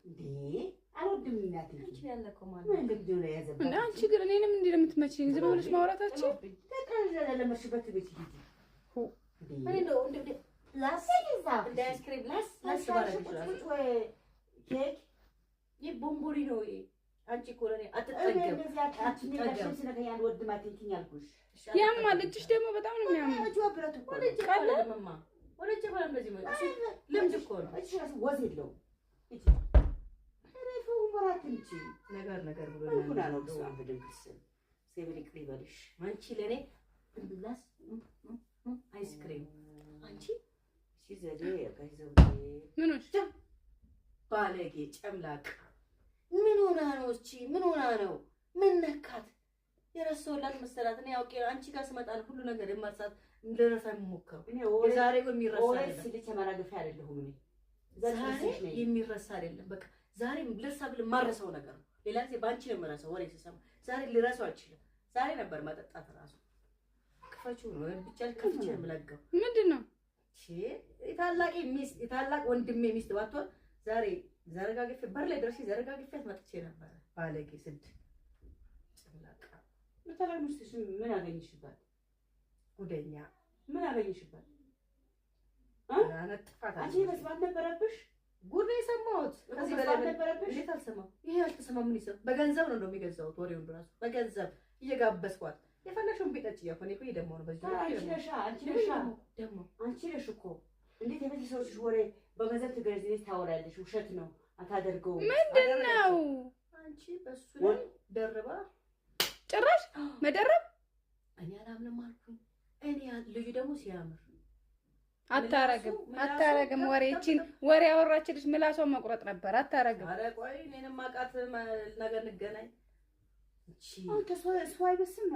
እንዴ አልወድም እናቴ አንቺ ያለከው ማለት ምን ልብዶ ነው ያዘበት እና አንቺ ግን እኔንም እንዴ ለምትመጪኝ ዝም ብለሽ ማውራታችን ተቀረለ ለመሽበት ቤት ሂጂ ምን እንደ ላስይዛ እንደ አይስክሪም ላስ ባረግሽ ወይ ኬክ ይቦምቦሪ ነው አንቺ ኮረኔ አትጠገብ አትጠገብ ስለከያን ወድ ማትንኪኝ አልኩሽ ያማ ልጅሽ ደግሞ በጣም ነው የሚያምር አጁ አብራት እኮ ቀለምማ ወለጀ ባለ እንደዚህ ማለት ልምድ እኮ ነው እሺ ወዝ የለው እቺ አረፉ ወራት እንጂ ነገር ብሎ ሁና ነው ሰው በደንክስ ሴብሪ ቅሪበልሽ አንቺ ለኔ እንብላስ አይስክሪም አንቺ ሲዘዴ ከይዘው ምን ወሽ ባለጌ ጨምላቅ ምን ሆና ነው እቺ ምን ሆና ነው ምን ነካት የረሰውላት መሰላት እኔ አውቄ አንቺ ጋር ስመጣን ሁሉ ነገር የማሳት እንደረሳ የምሞከው ዛሬ የሚረሳ አይደለም ወይስ ለተማራገፍ አይደለም እኔ ዛሬ የሚረሳ አይደለም በቃ ዛሬ ልርሳ ብል ማረሰው ነገር ነው ሌላ ጊዜ ባንቺ ነው የምረሳው ወሬ ሲሰማ ዛሬ ልረሳው አልችልም ዛሬ ነበር መጠጣት ራሱ ክፈቹ ነው ብቻ ከፍቼ የምለገው ምንድነው እሺ የታላቅ ወንድሜ ሚስት ባትሆን ዛሬ ዘረጋግፌ በር ላይ ድረስ ዘረጋግፌት መጥቼ ነበር ባለጌ ስድ ጭምላቃ ለተላምሽሽ ምን አገኝሽባት ጉደኛ ምን አገኝሽባት አነጥፋታ አንቺ መስማት ነበረብሽ ጉድ የሰማሁት ከዚህ በላይ ነበረብሽ እንዴት አልሰማም ይሄ አልተሰማም ምን ይሰማ በገንዘብ ነው እንደሚገዛው ወሬውን ድረስ በገንዘብ እየጋበስኳት የፈለሽውን ቢጠጭ ያፈኔ እኮ ይደማው ነው በዚህ አንቺ ነሽ እኮ እንዴት የቤተሰቦችሽ ወሬ በገንዘብ ትገዢ ታወራለሽ ውሸት ነው አታደርገው ምንድነው አንቺ በሱ ላይ ደርባ ጭራሽ መደረብ እኔ አላምንም አልኩኝ እኔ ልጁ ደግሞ ሲያምር አታረግም ወሬችን ወሬ ያወራችልሽ ምላሷን መቁረጥ ነበር አታረግም አረ ቆይ እኔንም ማቃት ነገር እንገናኝ እቺ አንተ ሰው አይበስም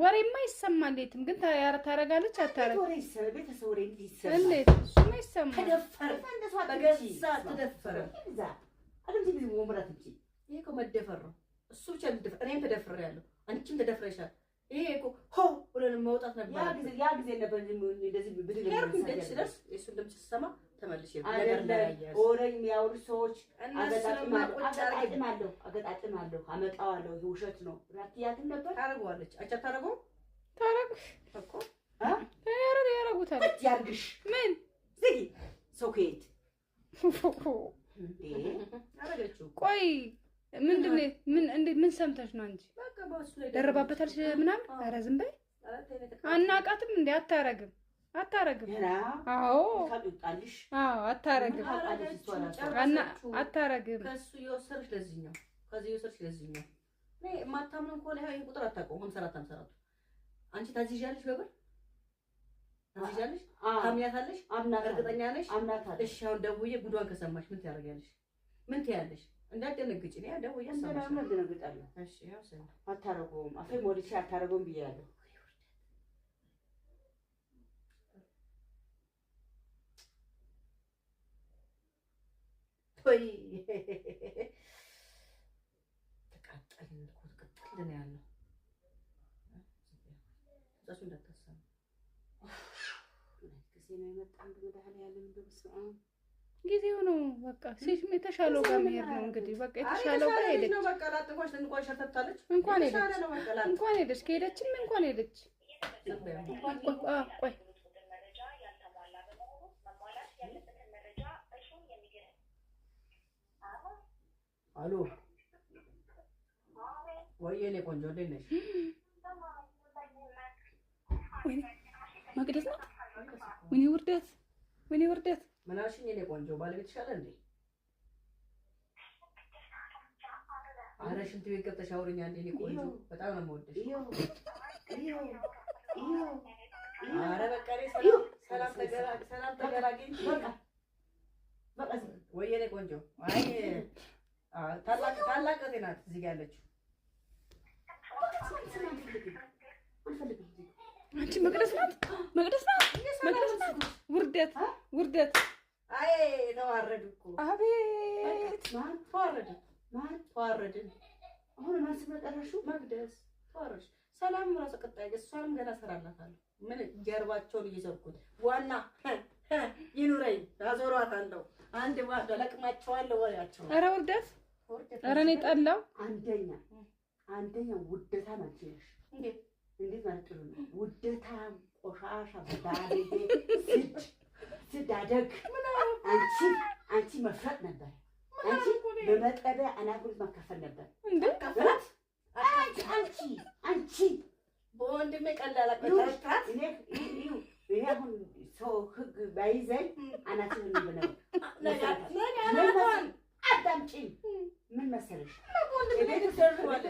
ወሬማ ይሰማል የትም ግን ታረጋለች አታረግ ወሬ ይሰማል ቤተሰብ ወሬ ይሰማል እንዴት እሱማ ይሰማል ተደፈረ በገዛ ተደፈረ እዛ አለም ትግል ወምራት እንጂ ይሄ እኮ መደፈር ነው እሱ ብቻ ተደፈረ እኔም ተደፍሬያለሁ አንቺም ተደፍረሻል ይሄ እኮ ሆ ብለን መውጣት ነበር ያ ጊዜ ነበር እንደዚህ ብድግ ስለስ እሱ ድምጽ ሲሰማ ተመልሼ ነገር እንዳያያዝ ወሬ የሚያወሩ ሰዎች አገጣጥማለሁ አመጣዋለሁ ይሄ ውሸት ነው ራቲያትን ነበር ታረጋለች አቻ ታረጉ እኮ ያረጉታል ያርግሽ ምን ዝጊ ሶኬት አረጋችሁ ቆይ ምንድነው ምን ሰምተሽ ነው አንቺ በቃ ባሱ ላይ ደረባበታልሽ ምናምን ኧረ ዝም በይ አናቃትም እንዴ አታረግም አዎ ታጥጣልሽ አታረግም አታረግም ከሱ የወሰረሽ ለዚህኛው ከዚህ የወሰረሽ ለዚህኛው ነይ ማታምነው እኮ ላይ ቁጥር አታውቀው 54 አንቺ ታዚዣለሽ በበር ታዚዣለሽ ታምያታለሽ እርግጠኛ ነሽ እሺ አሁን ደውዬ ጉዷን ከሰማሽ ምን ታደርጊያለሽ ምን ትያለሽ እንዳትደነግጪ ነው ደውዬ ሰማሽ ምን ደነግጣለሁ እሺ ያው ሰማ አታረገውም አፌ ሞልቼ አታረገውም ብያለሁ ወይ ተቃጠልን እኮ ተቃጠልን ያለው እዛሱ እንዳታሰማ ከዚህ ነው የመጣን በመድኃኔ ዓለም እንደምስማ ጊዜው ነው በቃ ሲሽም የተሻለው ጋር መሄድ ነው እንግዲህ በቃ የተሻለው ጋር ሄደች ነው በቃ ላጥቆሽ እንኳን ሸርተታለች እንኳን ሄደች ከሄደችም እንኳን ሄደች ቆይ አሎ ወይኔ ቆንጆ እንዴት ነሽ ወይኔ መቅደስ ናት ወይኔ ውርደት ምን አልሽኝ የኔ ቆንጆ ባለቤትሽ አለ እንዴ ኧረ ሽንት ቤት ገብተሽ አውሪኝ አንዴ የኔ ቆንጆ በጣም ነው የምወድሽ ኧረ በቃ ሰላም ተገላገኝ በቃ ወይ የኔ ቆንጆ አይ ታላቅ እህቴ ናት እዚህ ጋር ያለችው አንቺ መቅደስ ናት ውርደት አይ ተዋረድ እኮ አቤት ማን ተዋረድ አሁን ማን ስመጣራሹ መቅደስ ተዋረድሽ ሰላም ራስ ቀጣይ እሷንም ገና ሰራላታለሁ ምን ጀርባቸውን እየዘርኩት ዋና ይኑረኝ ታዞሯታለሁ አንድ ባዶ ለቅማቸዋለሁ ወሬያቸው። ኧረ ውርደት! ኧረ እኔ ጠላው። አንደኛ ውደታ ማለት ነው። እንዴት ማለት ነው? ውደታ ቆሻሻ ባለጌ ስዳደግ አንቺ መፍረጥ ነበር። አንቺ በመጠቢያ አናጉልት ማካፈል ነበር። አንቺ በወንድሜ ቀላል አቀጣጣት እኔ አሁን ሰው ህግ ባይዘኝ አናትን ነው አዳምጪኝ። ምን መሰለሽ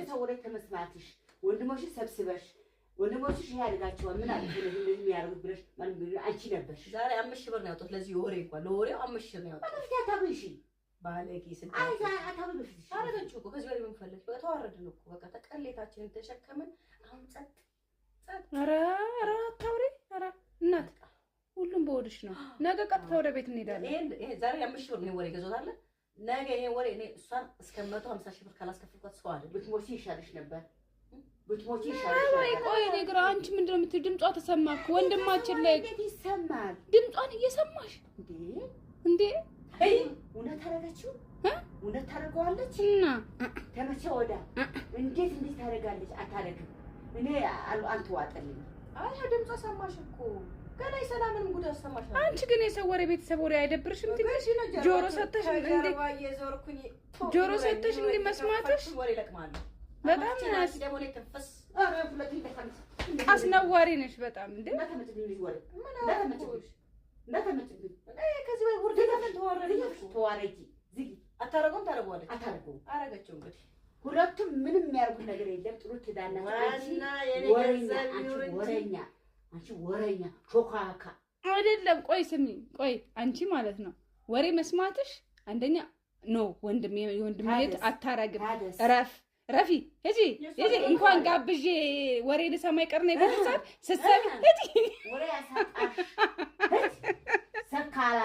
ሰው ወደ ተመስማትሽ ወንድሞችሽ ሰብስበሽ ወንድሞችሽ ያድጋቸዋል ምን አለ እንደዚህ የሚያደርጉት ብለሽ ማለት አንቺ ነበርሽ። ዛሬ 5,000 ብር ነው ያወጣሁት ለዚህ ወሬ እንኳን ለወሬው 5,000 ነው ያወጣሁት። አፍታ ታብልሽ ባለጌ ስንት አታብልሽ አረጋችሁ እኮ ከዚህ በላይ ምን ፈልግ በተዋረድን እኮ በቃ ተቀሌታችንን ተሸከምን። አሁን ጸጥ ኧረ አታውሪ። ኧረ እናት ሁሉም በወድሽ ነው። ነገ ቀጥታ ወደ ቤት እንሄዳለን። ይሄ ዛሬ 5,000 ብር ነው ወሬ ገዛታለ። ነገ ይሄ ወሬ እኔ እሷን እስከ 150,000 ብር ካላስከፈልኳት ሰው አይደል ብትሞቺ ይሻልሽ ነበር። ብትሞቺ ይሻልሽ ነበር። ቆይ እኔ ግራ አንቺ ምንድነው የምትይው? ድምጿ ተሰማ እኮ ወንድማችን ላይ እንዴት ይሰማል? ድምጿን እየሰማሽ እንዴ? እውነት አደረገችው? እውነት ታደርገዋለች? እና ተመቼ ወዳ እንዴት ታደርጋለች? አታደርግም። እኔ አንተ ዋጠልኝ። አይ ድምጿ ሰማሽ እኮ ገና ሰላምንም ጉድ አሰማሽ። አንቺ ግን የሰው ወሬ ቤተሰብ ወሬ አይደብርሽም? ትንሽ ጆሮ ሰተሽ እንዴ ጆሮ ሰተሽ እንዴ መስማትሽ ወሬ ለቅማለሁ። በጣም ደግሞ ላይ ተፈስ አስነዋሪ ነሽ በጣም እንዴ። እንዳተመጭልኝ ወሬ ከዚህ ወይ ወርደ ተዋረጂ ዝጊ። አታረገውም ታረገዋለች። አታረገውም አረገችው እንግዲህ ሁለቱም ምንም የሚያርጉት ነገር የለም። ጥሩ ትዳናችሁ። አንቺ ወሬኛ ሾካካ አይደለም። ቆይ ስሚ፣ ቆይ አንቺ ማለት ነው ወሬ መስማትሽ አንደኛ ኖ ወንድሜ ልጅ አታረግም። ረፊ ሂጂ እንኳን ጋብዤ ወሬ ልሰማ ይቀር ነው ይበልሳል ስትሰሚ ሂጂ ወሬ ያሳጣሽ ሰካላ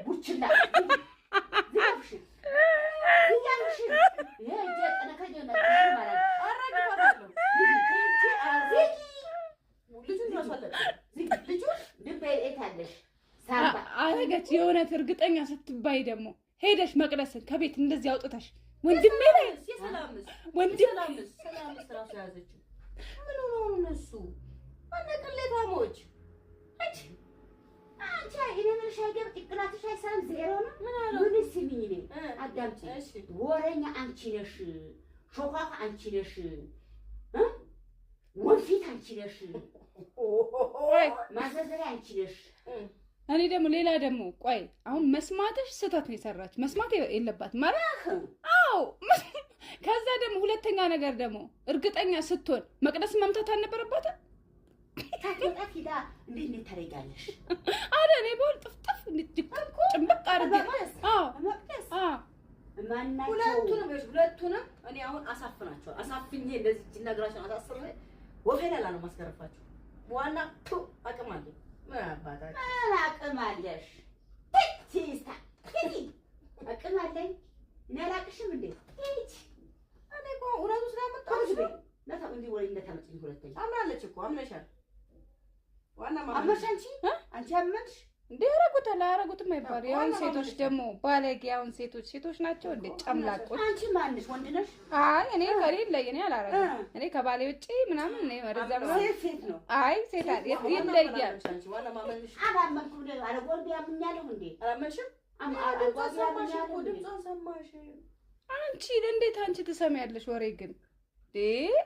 ቡችላ ዝምሽ አረገች። የእውነት እርግጠኛ ስትባይ ደግሞ ሄደሽ መቅደስን ከቤት እንደዚህ አውጥተሽ ወንድሜ ላይ ሰላምስ ራሱ ያዘችው ምን ሆኖ እነሱ አነቀለታሞች አንቺ እኔምልሽ አይገብ ጥቅላትሽ አይሰራም ዜሮ ነው። ምን ስሚኝ ነኝ አዳምጪ። ወሬኛ አንቺ ነሽ፣ ሾካካ አንቺ ነሽ፣ ወንፊት አንቺ ነሽ፣ ማዘዘሪያ አንቺ ነሽ። እኔ ደግሞ ሌላ ደግሞ ቆይ አሁን መስማትሽ ስህተት ነው የሰራች መስማት የለባትም ማለት አዎ። ከዛ ደግሞ ሁለተኛ ነገር ደግሞ እርግጠኛ ስትሆን መቅደስ መምታት አልነበረባትም። ታጥቃት ሂዳ እንዴት ታደርጋለሽ? አረ እኔ ቦል ጥፍጥፍ ጭምብቅ አድርጌ መቅደስ ሁለቱንም እኔ አሁን አሳፍናቸዋል። አሳፍኜ እንደዚህ እነግራቸውን አሳስሬ ወፌላላ ነው ማስገረፋቸው። ዋና አቅም አለኝ። ምን አባታችሁ አቅም አለሽ? ቲስታ አቅም አለኝ። እኔ አላቅሽም እንዴ? እኔ እኮ እውነቱ ስላመጣሁሽ ለታም እንዲህ ወሬ እንደታመጭኝ ሁለተኛ አምናለች እኮ አምነሻል። ዋና አመሽ አንቺ አመንሽ እንዴ? ያረጉታል አያረጉትም አይባል። ያውን ሴቶች ደግሞ ባለጌ ያውን ሴቶች ናቸው እንዴ ጨምላቆች። አንቺ ማንሽ ወንድ ነሽ? አይ እኔ ከሌለ እኔ አላረግም። እኔ ከባሌ ውጪ ምናምን እኔ ወደዛ ሴት ነው። አይ ሴት አይደል ይለያል። ዋና ማመንሽ አላመንኩም ነው አረጎል ቢያምኛለሁ እንዴ? አላመንሽም? አረጓዛማሽ እኮ ድምጿን ሰማሽ። አንቺ እንዴት አንቺ ትሰሚያለሽ ወሬ ግን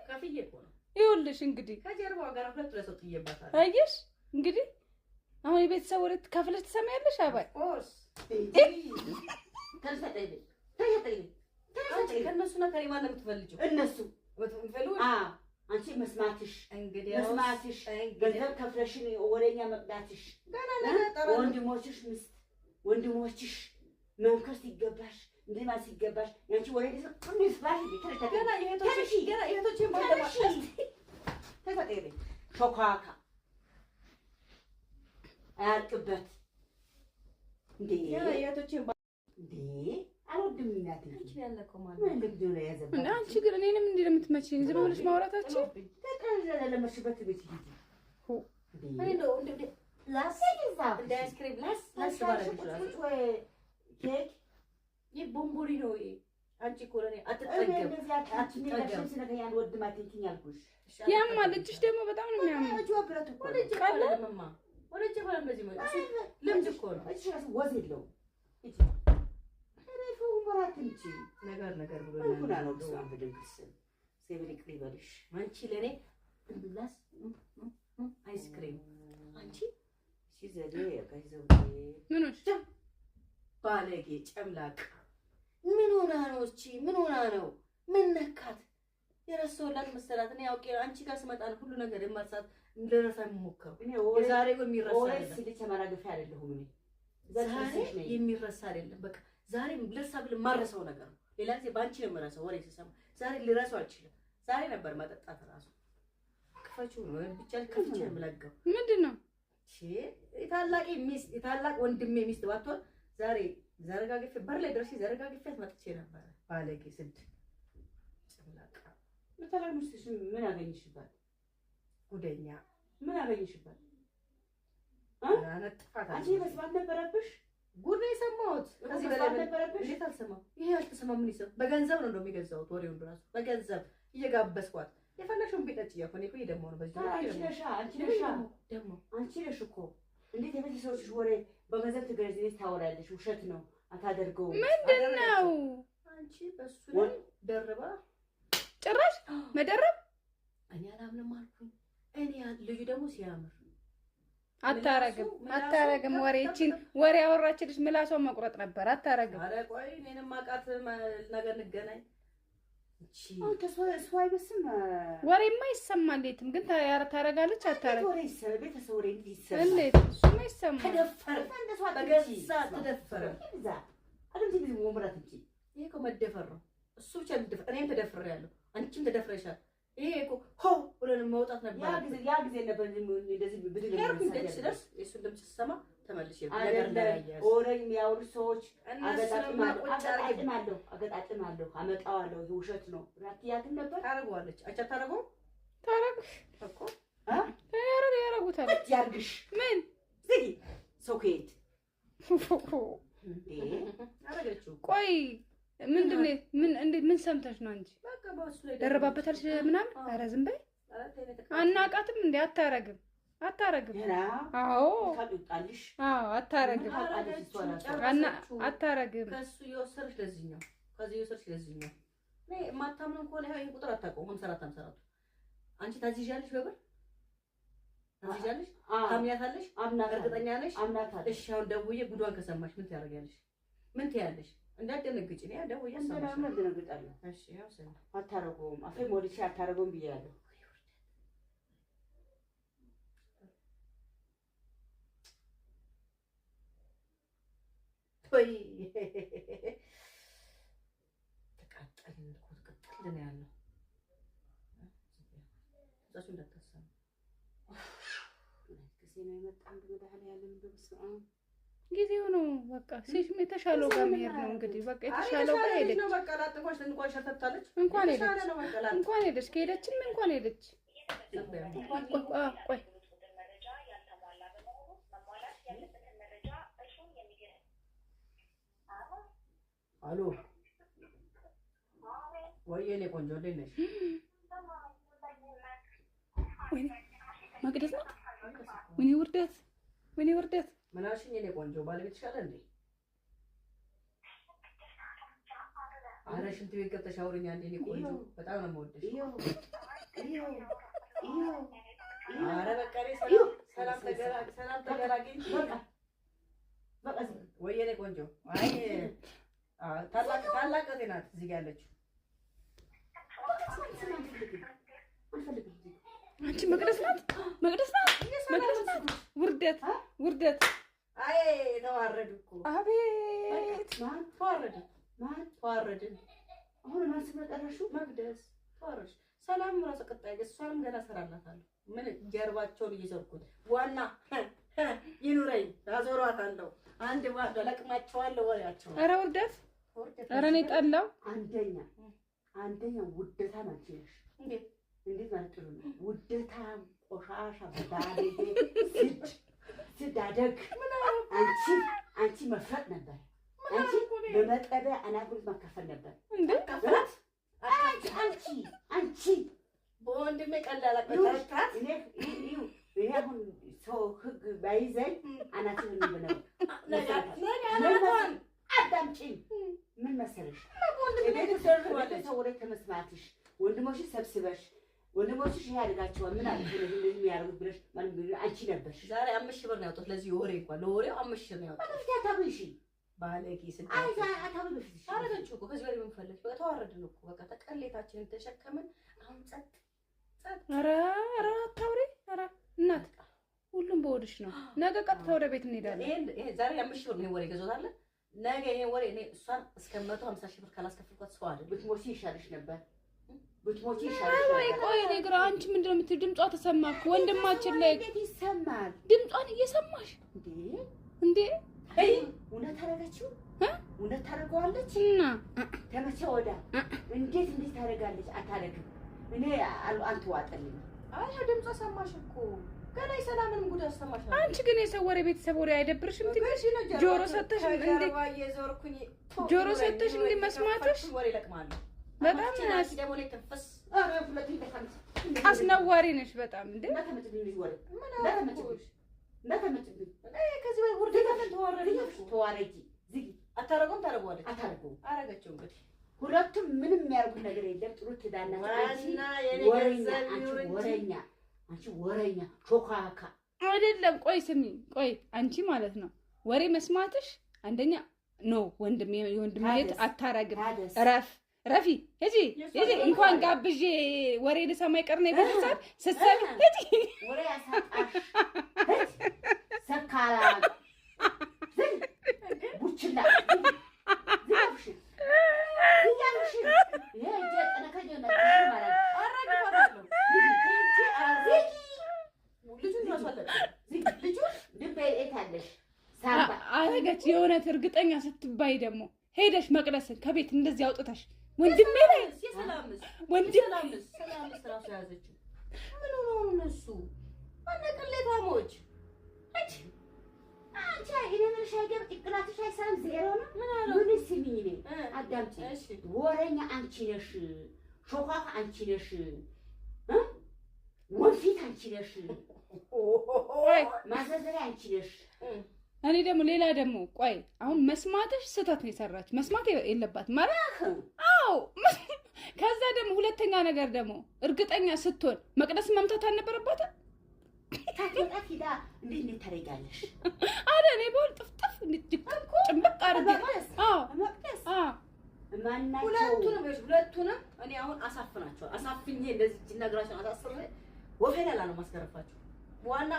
ከፍዬ እኮ ነው። ይኸውልሽ እንግዲህ ከጀርባው ጋር ሁለት ለሰው ጥዬባታለሁ። አየሽ እንግዲህ አሁን የቤተሰብ ወሬ ከፍለሽ ትሰሚያለሽ። አባይ ኦርስ ተልፈጠኝ ከእነሱና ከእኔ ማን ነው የምትፈልጂው? እነሱ የምትፈልጉ አንቺ መስማትሽ እንግዲህ ገንዘብ ከፍለሽን ወሬኛ መቅዳትሽ ወንድሞችሽ መምከር ሲገባሽ እንዴ ማለት ሲገባሽ ያንቺ ወሬ ሁሉ ይስባሽ ገና የእህቶቼ ባለማሽ ተፈጠሪ ሾካካ አያልቅበት እንዴ የእህቶቼ እንዴ አልወድም እናቴ አንቺ ያለከው ማለት ምን ልጅ ነው ያዘበት እንዴ? አንቺ ግን እኔንም እንዴ ለምትመጪኝ ዝም ብለሽ ማውራታችን ተቀረዘ ለመሽበት ቤት ይሄ እኔ ነው እንዴ ላስ እንደ አይስክሪም ላስ ባረግሽ ወይ ኬክ ይህ ቦምቦሊ ነው። አንቺ እኮ ለኔ አትጠገብ ያማ ልጅሽ ደግሞ በጣም ነው የሚያምር። ወለጀ ባለ እንደዚህ ማለት ልምድ እኮ ነው። ወዝ የለውም ነገር ብሎ ነው ነው በደንክስ ሴብሪክ ሊበልሽ አንቺ ለኔ እንብላስ አይስክሪም አንቺ ሲዘዴ ያጋይዘው ምንሽ ባለጌ ጨምላቅ ምን ሆና ነው? እቺ ምን ሆና ነው? ምን ነካት? የረሳሁላት መሰላት። እኔ አውቄ አንቺ ጋር ስመጣ ሁሉ ነገር የማሳት ለራሳ የምሞከው ዛሬ የሚረሳ አይደለም። ዛሬ የሚረሳ አይደለም። በቃ ዛሬ ልርሳ ብል ማረሰው ነገር ነው። ሌላ ጊዜ ባንቺ ነው የምረሳው። ወሬ ስሰማ ዛሬ ልረሳው አልችልም። ዛሬ ነበር መጠጣት ራሱ ክፈቹ ነው ብቻ ከፍቼ የምለጋው ምንድነው? እሺ የታላቅ ሚስት የታላቅ ወንድሜ ሚስት ባትሆን ዛሬ ዘረጋግፌ በር ላይ ደርሼ ዘረጋግፌት መጥቼ ነበር። ባለጌ ስድ ጭምላቃ ለተላምሽሽ ምን አገኝሽባት? ጉደኛ ምን አገኝሽባት? አነጥፋት አንቺ መስማት ነበረብሽ። ጉድ ነው የሰማሁት። ከዚህ በላይ ነበረብሽ። እንዴት አልሰማም? ይሄ አልተሰማም። ምን ይሰማ? በገንዘብ ነው እንደሚገዛው ወሬውን ራሱ በገንዘብ እየጋበስኳት የፈለሽውን ቢጠጭ ያኮኔ እኮ ይደማው ነው። በዚህ አንቺ ነሽ እኮ እንዴት የቤተሰቦችሽ ወሬ በገንዘብ ትገዢ ታወራለሽ? ውሸት ነው፣ አታደርገውም። ምንድነው አንቺ በሱ ላይ ደርባ ጭራሽ መደረብ እኔ አላምንም አልኩኝ። እኔ ልዩ ደግሞ ሲያምር አታረግም። ወሬችን ወሬ ያወራችልሽ ምላሷን መቁረጥ ነበር። አታረግም። ኧረ ቆይ እኔንም ማቃት ነገር እንገናኝ። እቺ ተስፋ አይበስም። ወሬማ ይሰማል። የትም ግን ታረጋለች። አታረግም። ቤተሰብ ወሬ እንዲሰማ እንዴት እሱማ ይሰማል። ተደፈረ በገዛ ተደፈረ አይደል? ዚህ ወምራት እንጂ ይሄ እኮ መደፈር ነው። እሱ ብቻ ተደፈረ። እኔም ተደፍሬያለሁ። አንቺም ተደፍረሻል። ይሄ እኮ ሆ ብለን መውጣት ነበር። ያ ጊዜ ነበር እንደዚህ ብድግ እንደዚህ እሱን ድምጽ ሲሰማ ተመልሼ ነገር እንዳያያዝ ወሬ የሚያወሩ ሰዎች አገጣጥማለሁ አመጣዋለሁ። ይሄ ውሸት ነው። ራቲያትን ነበር ታረጋለች። አቻ ታረጋው እኮ ያረጉታል። ያርግሽ ምን ዝጊ ሶኬት አረጋችሁ። ቆይ ምንድነው? ምን ሰምተሽ ነው አንቺ? በቃ ባሱ ላይ ደረባበታልሽ ምናምን? ኧረ ዝም በይ። አናቃትም እንዴ? አታረግም። አዎ ታጥጣልሽ። አዎ አታረግም። አታረግም። ከሱ የወሰድሽ ለዚህኛው ከዚህ የወሰድሽ ለዚህኛው ነይ። ማታምነው ከሆነ ይሄን ቁጥር አታውቀውም። 54 አንቺ ታዚዣለሽ በብር ታዚዣለሽ። ታምኛታለሽ። እርግጠኛ ነሽ? እሺ አሁን ደውዬ ጉዷን ከሰማሽ ምን ታደርጊያለሽ? ምን ትያለሽ? እንዳትደነግጪ ነው ደውዬ ሰማሽ። ምን ደነግጣለሁ? እሺ ያው ሰማ አታረገውም። አፌ ሞልቼ አታረገውም ብያለሁ። ወይ ተቃጠልን እኮ ተቃጠልን ያለው እዛሱ እንዳታሰማ ጊዜ ነው የመጣው። እንደመድኃኒዓለም እንደምስአ ጊዜው ነው። በቃ ሴትም የተሻለው ጋር መሄድ ነው እንግዲህ። በቃ የተሻለው ጋር ሄደች ነው። በቃ ላጥቆሽ እንኳን ሸርተታለች። እንኳን ሄደች ከሄደችም እንኳን ሄደች። ቆይ አሎ ወይኔ ቆንጆ እንዴት ነሽ? ወይኔ መቅደስ ናት። ወይኔ ውርደት ምን አልሽኝ? የኔ ቆንጆ ባለቤትሽ አለ እንዴ? ኧረ ሽንት ቤት ገብተሽ አውሪኝ አንዴ። የኔ ቆንጆ በጣም ነው የምወድሽ። ኧረ በቃ ሰላም ተገላገኝ። በቃ ወይ የኔ ቆንጆ አይ ታላቅ እህቴ ናት እዚህ ጋር ያለችው። አንቺ መቅደስ ናት። ውርደት አይ ተዋረድ እኮ አቤት ማን ተዋረድን። አሁን ማን ስመጣራሹ መቅደስ ተዋረድሽ። ሰላም ራሱ ቀጣይ እሷንም ገና ሰራላታለሁ። ምን ጀርባቸውን እየዘርኩት ዋና ይኑረኝ አዞራታለሁ። አንድ ባዶ ለቅማቸዋለሁ ወሬያቸው። ኧረ ውርደት ኧረ እኔ ጠላው። አንደኛ ውደታ ማለት ነው። እንዴት ማለት ነው? ውደታ ቆሻሻ ባለጌ ስድ ስዳደግ አንቺ መፍረጥ ነበር። አንቺ በመጠቢያ አናጉር መከፈል ነበር እንዴ ከፈት አንቺ በወንድሜ ቀላል አቀጣጣት እኔ አሁን ሰው ህግ ባይዘኝ አናትን እንደነው አዳምጪኝ። ምን መሰለሽ ሰው ወሬ ከመስማትሽ ወንድሞችሽ ሰብስበሽ ወንድሞችሽ ያደርጋቸዋል ምን አለ እንደዚህ የሚያደርጉት ብለሽ ማን አንቺ ነበርሽ። ዛሬ 5,000 ብር ነው ያወጣሁት ለዚህ ወሬ እንኳን ለወሬው 5,000 ነው ያወጣሁት። አጥፍታ ታብልሽ ባለጌ ስንት አታብልሽ አረጋችሁ እኮ ከዚህ በላይ ምን ፈልግ በተዋረድን እኮ በቃ ተቀሌታችንን ተሸከምን። አሁን ጸጥ ኧረ አታውሪ። ኧረ እናት ሁሉም በወድሽ ነው። ነገ ቀጥታ ወደ ቤት እንሄዳለን። ይሄ ዛሬ 5,000 ብር ነው ወሬ ገዞታለ። ነገ ይሄ ወሬ እኔ እሷን እስከ 150,000 ብር ካላስከፈልኳት ሰው አይደል ብትሞቺ ይሻልሽ ነበር። ቆይ እኔ ግራ አንቺ ምንድነው የምትይው? ድምጿ ተሰማ እኮ ወንድማችን ላይ ይሰማል። ድምጿን እየሰማሽ እንዴ? እውነት አደረገችው እውነት ታደርገዋለች እና ተመቼ ወዳ እንዴት ታደርጋለች? አታደርግም። እኔ አንተ ዋጠልኝ። አይ ድምጿ ሰማሽ እኮ ገና ሰላምንም ጉድ አሰማሽ። አንቺ ግን የሰው ወሬ ቤተሰብ ወሬ አይደብርሽም? ትንሽ ጆሮ ሰተሽ እንዴ ጆሮ ሰተሽ እንዴ መስማትሽ ወሬ ለቅማለሁ በጣም አስነዋሪ ነሽ በጣም እንዴ። ሁለቱም ምንም የሚያደርጉት ነገር የለም። ጥሩ ትዳና አንቺ ወሬኛ ሾካካ አይደለም። ቆይ ስሚ፣ ቆይ አንቺ ማለት ነው ወሬ መስማትሽ አንደኛ ነው። ወንድሜ የወንድሜት አታረግም። ረፊ ሂጂ እንኳን ጋብዤ ወሬ ልሰማ ይቀር ነው ይበልሳል ስትሰሚ ሂጂ ወሬ ያሳጣሽ ሰካራ ቡችላ ዝምብሽ ይያምሽ የጀጠነከጀነ ማለት አራግባለሁ ልጁ ድቤ እታለሽ ሳባ አረገች። የእውነት እርግጠኛ ስትባይ ደግሞ ሄደሽ መቅደስን ከቤት እንደዚህ አውጥተሽ ወንድሜ ላይ ሰላምስ ራሱ ያዘችው ምን ሆኖ እነሱ አንቀለታሞች አንቺ አይደለሽ አይደም ጥቅላትሽ አይሰራም ዜሮ ነው። ምን ሲሚኝ ነኝ አዳምጪ። ወሬኛ አንቺ ነሽ፣ ሾካካ አንቺ ነሽ፣ ወንፊት አንቺ ነሽ፣ ማዘዘሪያ አንቺ ነሽ። እኔ ደግሞ ሌላ ደግሞ ቆይ አሁን መስማትሽ ስህተት ነው የሰራች መስማት የለባትም ማለት አዎ። ከዛ ደግሞ ሁለተኛ ነገር ደግሞ እርግጠኛ ስትሆን መቅደስ መምታት አልነበረባትም። ታከታ ፊዳ እንዴት ታረጋለሽ? አረ እኔ ቦል ጥፍጥፍ ጭምብቅ አድርጌ አዎ መቅደስ ማናቸው ሁለቱንም እኔ አሁን አሳፍኜ እንደዚህ እነግራቸው አሳስሬ ወፈላላ ነው ማስገረፋቸው። ዋና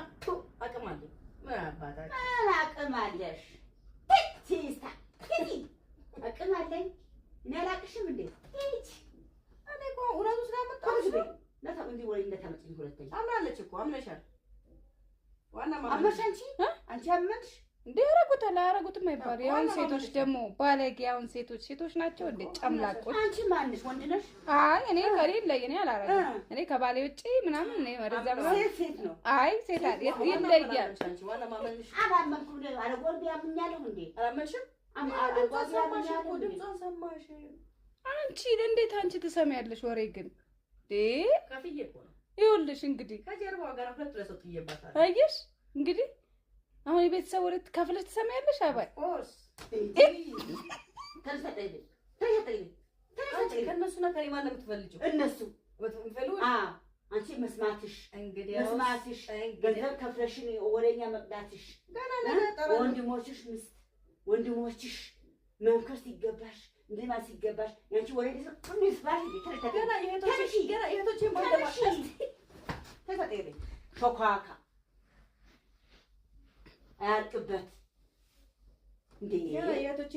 አቅም አለ ምን አባታችሁ አቅም አለሽ? ቲስታ አቅም አለኝ እኔ አላቅሽም እንዴ? እኔ እኮ እውነቱ ስላመጣሁሽ ለታም እንዴ ወይ እንደታመጪኝ ሁለተኛ አምናለች እኮ አምነሻል። ዋና አመሽ አንቺ አመንሽ እንዴ? ያረጉታል አያረጉትም አይባል። ያውን ሴቶች ደግሞ ባለጌ ያውን ሴቶች ናቸው እንዴ ጨምላቆች። አንቺ ማንሽ ወንድ ነሽ? አይ እኔ ከሌለ እኔ አላረግም። እኔ ከባሌ ውጪ ምናምን እኔ ወደዛ ሴት ነው። አይ ሴት አይደል ይለያል። አንቺ ዋና ማመንሽ አላመንኩም ነው አረጎል ቢያምኛለሁ እንዴ? አላመንሽም? አረጎል ሰማሽ እኮ ድምጿን ሰማሽ። አንቺ እንዴት አንቺ ትሰሚያለሽ ወሬ ግን ዴ ከፍዬ እኮ ነው ይኸውልሽ እንግዲህ ከጀርባው ጋር ሁለት ለሰው ጥዬባታል። አየሽ እንግዲህ አሁን የቤተሰብ ወሬ ከፍለሽ ትሰሚያለሽ። አባይ ኦርስ ተልፈጠኝ ከእነሱ እና ከእኔ ማን ነው የምትፈልጂው? እነሱ የምትፈልጉ አንቺ መስማትሽ እንግዲህ ገንዘብ ከፍለሽን ወሬኛ መቅዳትሽ ወንድሞችሽ መምከር ሲገባሽ እንደማ ሲገባሽ ያንቺ ወሬ ሁሉ ይስባሽ ገና የእህቶቼ ባለማሽ ተፈጠኝ ሾካካ አያልቅበት እንዴ? የእህቶቼ